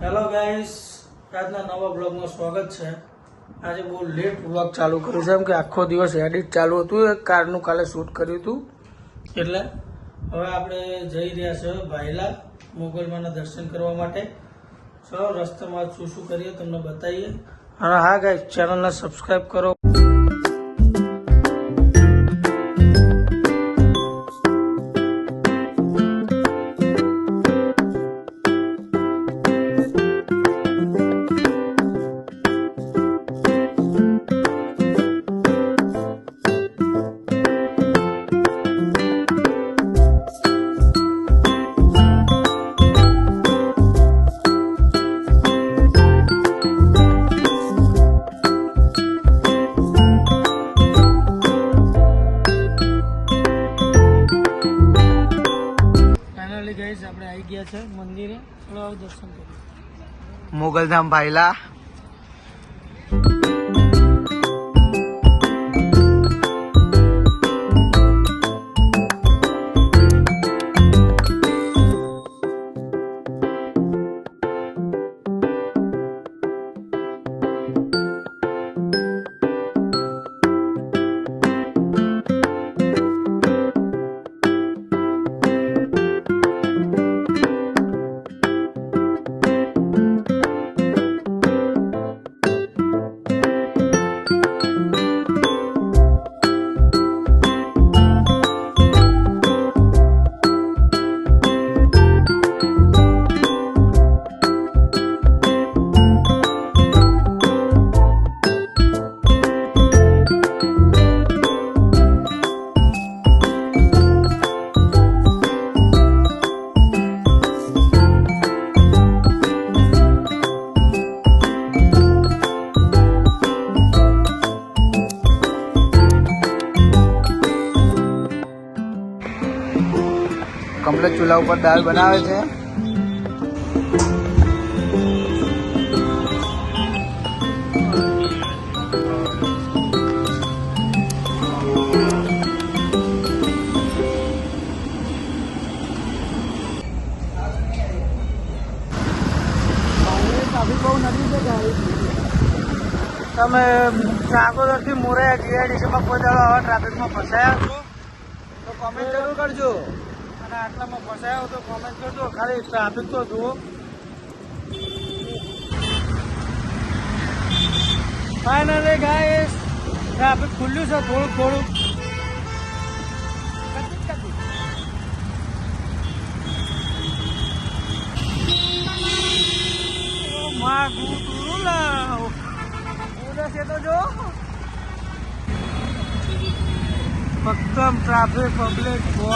Hello guys, આજના નવા બ્લોગમાં સ્વાગત છે। આજે બહુ લેટ બ્લોગ ચાલુ કર્યું છે, એમ કે આખો દિવસ એડિટ ચાલુ હતું, એક કારનું કાલે શૂટ કર્યું હતું। એટલે હવે આપણે જઈ રહ્યા છે ભાઈલા મોગલમાના દર્શન કરવા માટે। ચલો રસ્તામાં શું શું કરીએ તમને બતાવીએ। અને હા ગાઈસ, ચેનલને સબસ્ક્રાઈબ કરો। ગાઈસ આપણે આવી ગયા છે મંદિરે, ચલો આવો દર્શન કરીએ। મોગલધામ ભાઈલા કમ્પ્લેટ ચૂલા ઉપર દાળ બનાવે છે। તમે ચાકોદરથી મોરૈયા જીઆઈડીસીમાં કોઈ દાડો આવા ટ્રાફિકમાં ફસાયા છો તો કોમેન્ટ જરૂર કરજો, અને આટલામાં ફસાયા હો તો કોમેન્ટ કરજો। ખાલી ટ્રાફિક તો જુઓ। ફાઇનલી ગાઈસ ટ્રાફિક ખુલ્લું છે થોડું થોડું। તો જો ફક્ત ટ્રાફિક પબ્લિક બહુ